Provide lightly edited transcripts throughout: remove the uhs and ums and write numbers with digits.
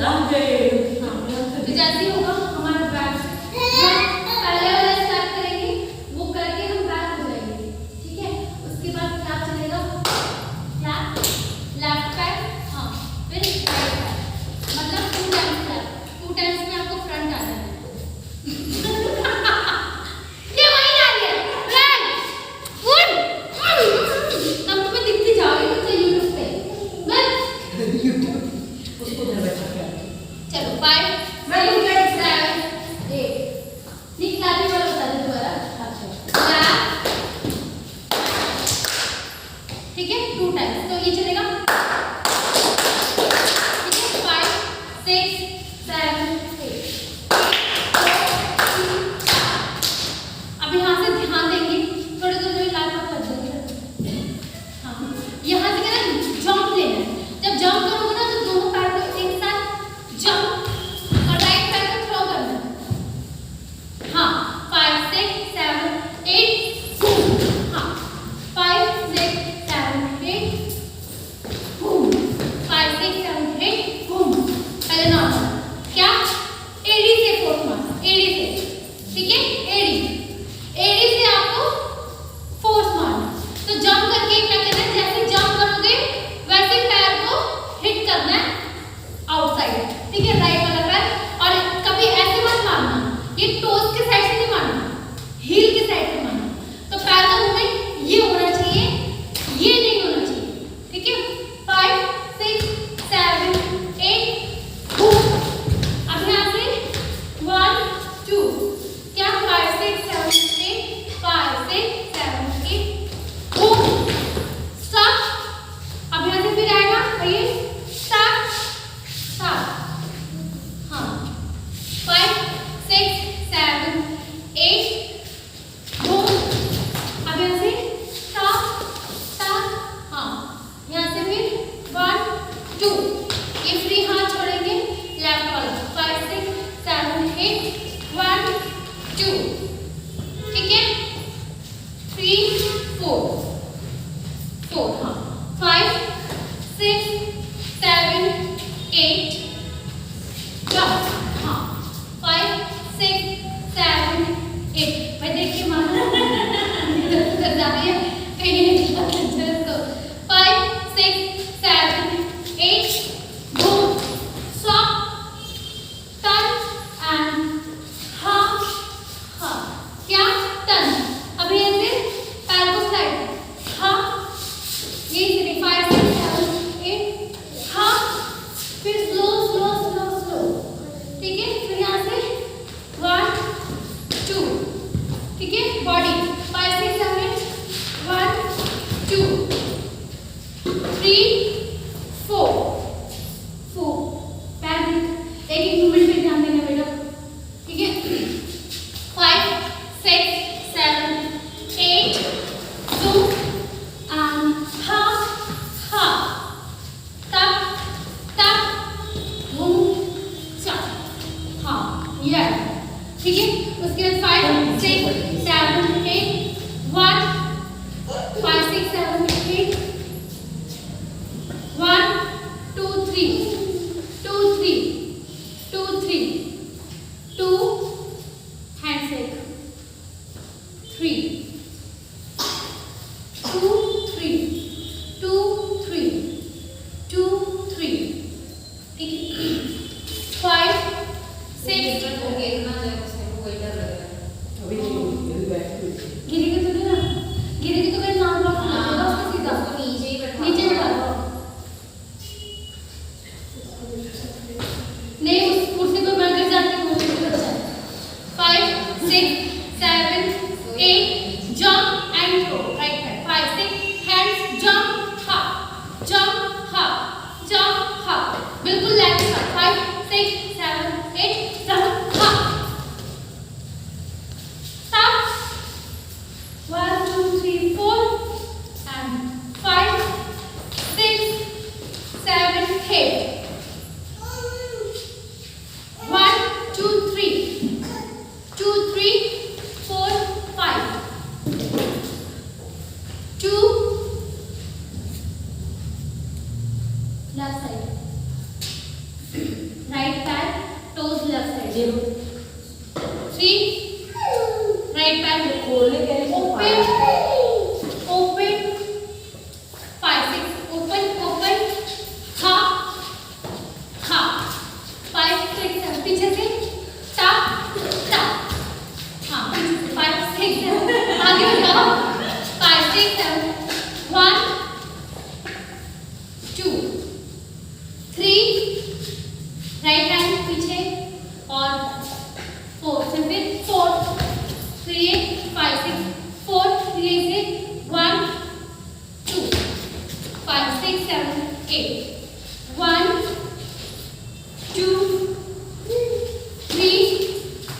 हाँ तो जैसे ही होगा हमारा बैक पहले वाला स्टार्ट करेंगे, वो करके हम बैक हो जाएंगे, ठीक है। उसके बाद क्या चलेगा, क्लैप, लेफ्ट पैर, हाँ, फिर राइट पैर, मतलब 2 टाइम्स क्लैप, 2 टाइम्स में आपको फ्रंट आ जाना है। ये वही आ गया फ्रंट फुट, तब तुम्हें दिखती जाओगी मुझे यूट्यूब पे, बस उसको घर बैठा के चलो 5 6 7 8 ठीक क्लैपिंग वाला बता दे दोबारा। क्लैप, ठीक है, 2 टाइम्स तो ये चलेगा, ठीक है। 5 6 7 8 अब यहाँ से ध्यान देंगे, थोड़े थोड़े लाइफ आप कर देंगे। हाँ, यहाँ से क्या ना जंप लेना है, जब जंप करोगे ना तो दोनों पैर को एक साथ जंप और राइट पैर को थ्रो करना है। हाँ 5 6 7 8 बूम, हाँ 5 6 7 8 बूम, 5 6 7 8 बूम। पहले नॉर्मल क्या, एडी से फोर्थ मारना, एडी से, ठीक है, एडी एडी से आपको फोर्स मारना। तो जंप करके क्या करना है, जैसे जंप करोगे वैसे पैर को हिट करना है आउटसाइड, ठीक है, राइट वाला पैर। और कभी ऐसे मत मारना, ये टोस के साइड से नहीं मारना, हील के साइड से मारना। तो पैर का मूवमेंट ये होना चाहिए, ये नहीं होना चाहिए, ठीक है। 5 6 7 8 बूम। अब यहाँ से 1 2 क्या, 5 6 7 8 5 6 7 8 बूम, स्टॉप। अब यहाँ से फिर आएगा ये स्टार्ट स्टार्ट, हाँ 5 6 7 8 बूम। अब यहाँ से स्टॉप स्टार्ट, हाँ यहाँ से फिर 1 2 ये फ्री हाथ छोड़ेंगे लेफ्ट वाला, 5 6 7 8 1 2, ठीक है, 3 4 4, हाँ 5 6 7 8 जंप, हाँ 5 6 7 8। भाई देखिए माना इधर जा रही है कहीं नहीं जा तो 5 6 7 8 बूम, स्टॉप, टर्न एंड हाँ हाँ क्या, टर्न। अभी ऐसे पैर को स्लाइड, हाँ ये 5 6 7 8 हाँ, फिर स्लो स्लो स्लो स्लो, ठीक है। फिर यहाँ से 1 2, ठीक है, बॉडी 5 6 7 8 1 2 3 4 4 पैर देख, एक मूवमेंट पे ध्यान देना बेटा, ठीक है। 5 6 7 8 zoom and ha ha tap tap boom chop, हाँ ये ठीक है। उसके बाद 5 6 7 8 1 5 6 7 8 1 2 3 2 3 2 3 2 handshake 3 2 3 2 3 2 3, ठीक है। 5 6 गिरेगी तो नहीं ना, गिरेगी तो कहीं नाम रख लेगा उसका सीधा, नीचे बैठा दो, नहीं उस कुर्सी पे बैठ जाते हैं वो भी अच्छा है। 5 6 7 8 jump and throw, right hand 5 6 hands jump hop, बिल्कुल left side 5 6 7 8 jump hop, stop 1 2 3 4 and 5 6 7 8 1 2 3 2 3 4 5 2 left side ये 3 राइट पैर खोलने के लिए ओपन ओपन 5 6 ओपन ओपन हा हा 5 6 7 पीछे से टप टप हाँ 5 6 7 आगे बढ़ाओ 5 6 7 1 2 3 राइट हैंड पीछे और 4 फिर 4 3 5 6 4 3 से 1 2 5 6 7 8 1 2 3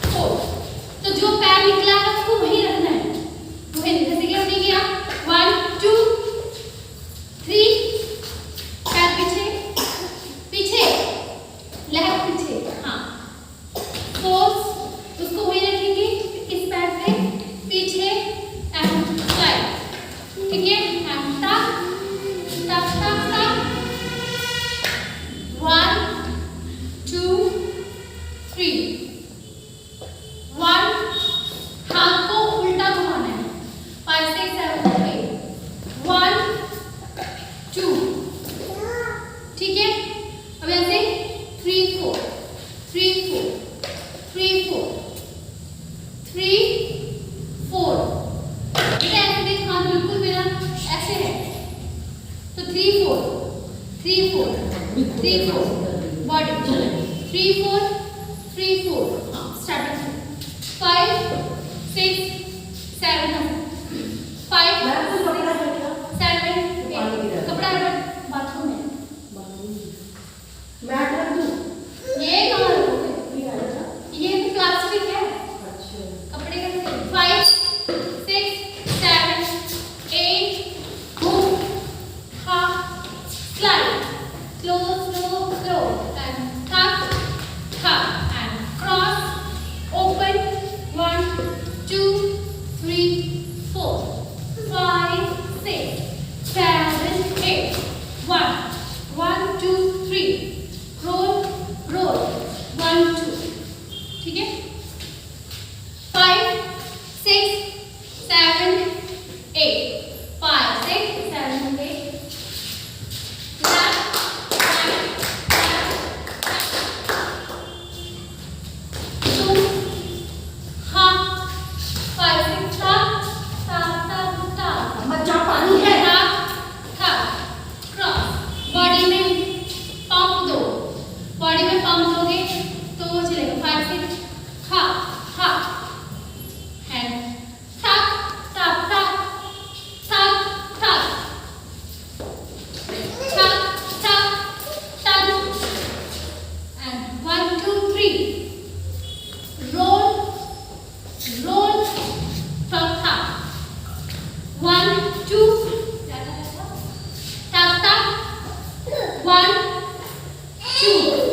4 तो जो पैर निकला है उसको वहीं रखना है वहीं जैसे कि हमने किया 1 2 3 पैर पीछे पीछे लेफ्ट पीछे हाँ 4 उसको वहीं रखेंगे इस पैर पे पीछे एंड स्लाइड ठीक है एंड टक टक टक टक 1 2 3 1 हाथ को उल्टा घुमाना है 5 6 7 8 1 2 ठीक है अब ऐसे 3 4 3 4 3 4 3 4 बेटा ऐसे देख हाथ बिल्कुल मेरा ऐसे है तो 3 4 3 4 3 4 बॉडी 3 4 3 4 हाँ स्टार्ट 5 6 7 5 मैं तो कपड़ा है क्या 7 8 कपड़ा है बाथरूम में मैट रख दूं ये कहाँ रखोगे ये आएगा ये तो प्लास्टिक है अच्छा कपड़े का 5 6 7 8 move half slide slow slow slow and tuck tuck and cross open 1 2 3 4 5 6 7 8 1 1 2 3 roll roll 1 2 ठीक है 5 6 7 8 5 6 7 8 left right two half 5 6 tap tap tap tap बच्चा पानी है tap tap cross बॉडी में पंप दो बॉडी में पंप दोगे तो वो चलेगा 5 6 हा हा हैंड टक टक टक टक टक टक टक टक एंड 1 2 3 roll roll टक टक 1 2 टक टक 1 2